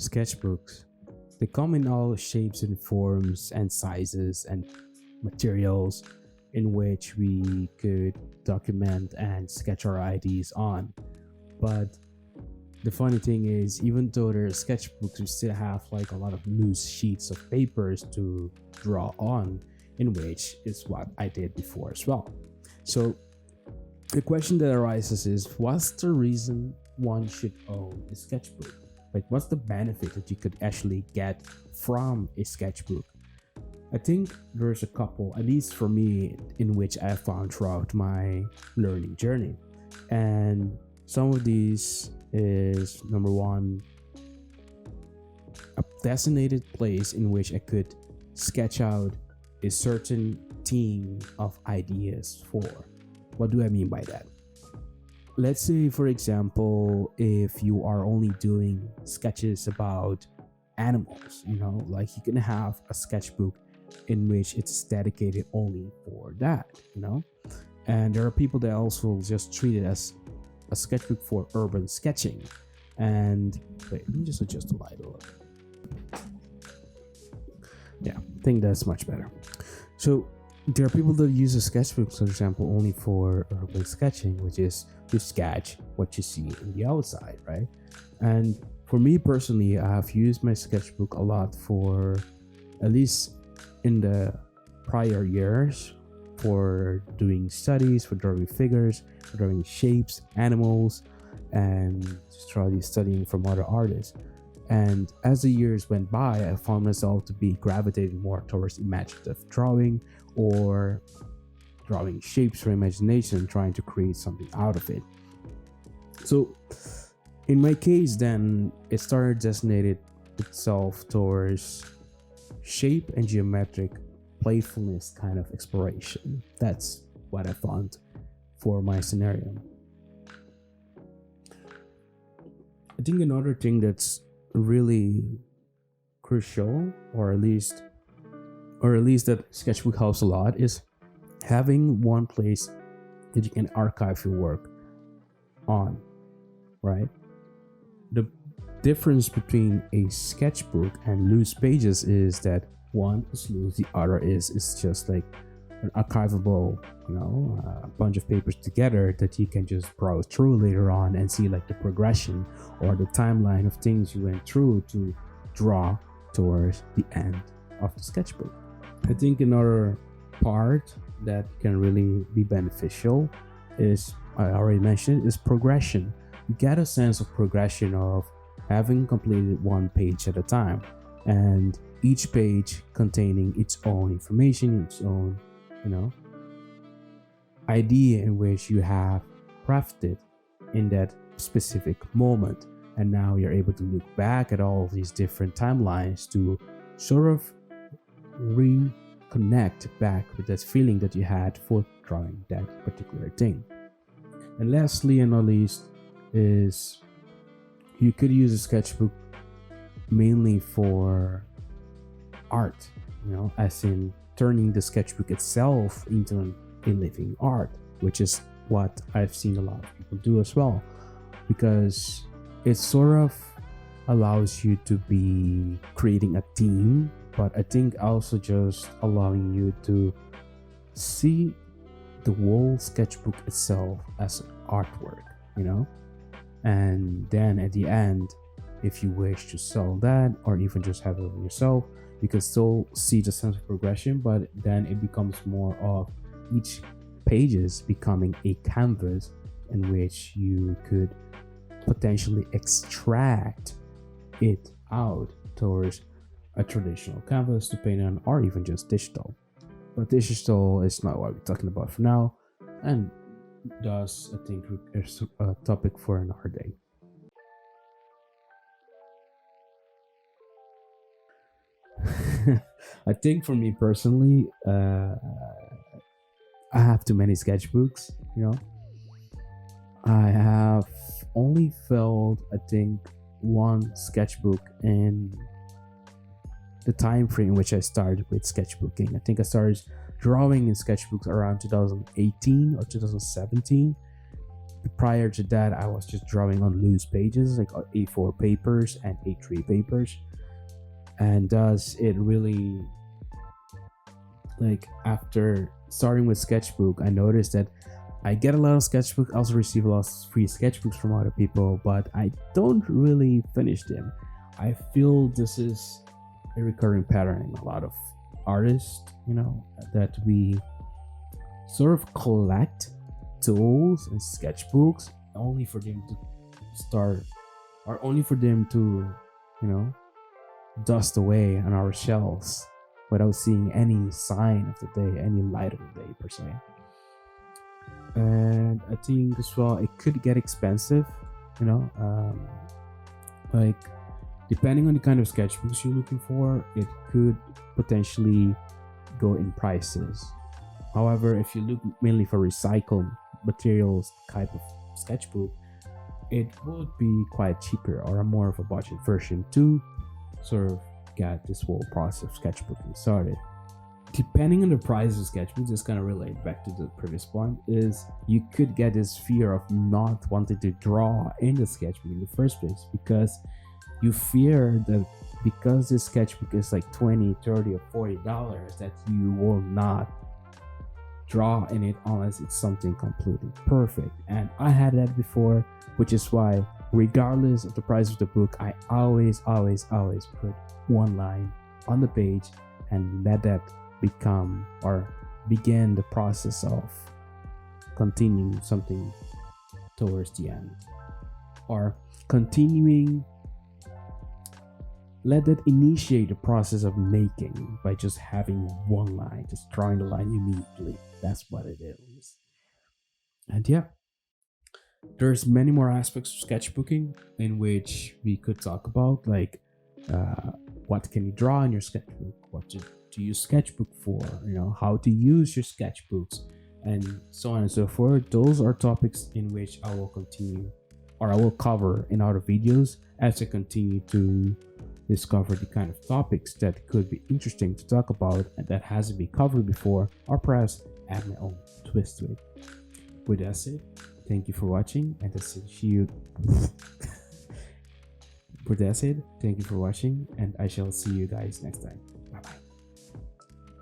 Sketchbooks. They come in all shapes and forms and sizes and materials in which we could document and sketch our ideas on. But the funny thing is, even though they're sketchbooks, we still have like a lot of loose sheets of papers to draw on, in which is what I did before as well. So the question that arises is, what's the reason one should own a sketchbook? Like, what's the benefit that you could actually get from a sketchbook? I think there's a couple, at least for me, in which I found throughout my learning journey. And some of these is, number one, a designated place in which I could sketch out a certain theme of ideas for. What do I mean by that? Let's say, for example, if you are only doing sketches about animals, like you can have a sketchbook in which it's dedicated only for that, And there are people that also just treat it as a sketchbook for urban sketching. And wait, let me just adjust the light a little. Yeah, I think that's much better. So there are people that use a sketchbook, for example, only for urban sketching, which is to sketch what you see in the outside, right? And for me personally, I have used my sketchbook a lot for, at least in the prior years, for doing studies, for drawing figures, for drawing shapes, animals, and just studying from other artists. And as the years went by, I found myself to be gravitating more towards imaginative drawing, or drawing shapes for imagination, trying to create something out of it. So in my case, then it started designated itself towards shape and geometric playfulness kind of exploration. That's what I found for my scenario. I think another thing that's really crucial, or at least that sketchbook helps a lot, is having one place that you can archive your work on, right? The difference between a sketchbook and loose pages is that one is loose, the other is just like an archivable, a bunch of papers together that you can just browse through later on and see like the progression or the timeline of things you went through to draw towards the end of the sketchbook. I think another part that can really be beneficial is, I already mentioned, is progression. You get a sense of progression of having completed one page at a time, and each page containing its own information, its own, idea in which you have crafted in that specific moment. And now you're able to look back at all of these different timelines to sort of reconnect back with that feeling that you had for drawing that particular thing. And lastly and not least is, you could use a sketchbook mainly for art, as in turning the sketchbook itself into a living art, which is what I've seen a lot of people do as well, because it sort of allows you to be creating a theme, but I think also just allowing you to see the whole sketchbook itself as artwork, and then at the end, if you wish to sell that or even just have it on yourself, you can still see the sense of progression, but then it becomes more of each pages becoming a canvas in which you could potentially extract it out towards a traditional canvas to paint on, or even just digital. But digital is not what we're talking about for now, and thus I think it's a topic for another day. I think for me personally, I have too many sketchbooks. I have only filled, I think, one sketchbook in the time frame in which I started with sketchbooking. I think I started drawing in sketchbooks around 2018 or 2017, prior to that, I was just drawing on loose pages like A4 papers and A3 papers, and thus it really, like, after starting with Sketchbook, I noticed that I get a lot of sketchbooks. I also receive a lot of free sketchbooks from other people, but I don't really finish them. I feel this is a recurring pattern in a lot of artists, that we sort of collect tools and sketchbooks only for them to start, or only for them to, dust away on our shelves without seeing any sign of the day, any light of the day per se. And I think as well it could get expensive, like, depending on the kind of sketchbooks you're looking for, it could potentially go in prices. However, if you look mainly for recycled materials type of sketchbook, it would be quite cheaper or a more of a budget version to sort of get this whole process of sketchbooking started. Depending on the price of sketchbooks, this kind of relate back to the previous point, is you could get this fear of not wanting to draw in the sketchbook in the first place, because you fear that because this sketchbook is like $20, $30, or $40, that you will not draw in it unless it's something completely perfect. And I had that before, which is why regardless of the price of the book, I always put one line on the page and let that become or begin the process of continuing something towards the end, or continuing, let that initiate the process of making by just having one line, just drawing the line immediately. That's what it is. And yeah, there's many more aspects of sketchbooking in which we could talk about, like what can you draw in your sketchbook, what to use sketchbook for, how to use your sketchbooks, and so on and so forth. Those are topics in which I will continue, or I will cover in other videos as I continue to discover the kind of topics that could be interesting to talk about and that hasn't been covered before, or perhaps add my own twist to it. With that said, thank you for watching, and I see you. With that said, thank you for watching, and I shall see you guys next time.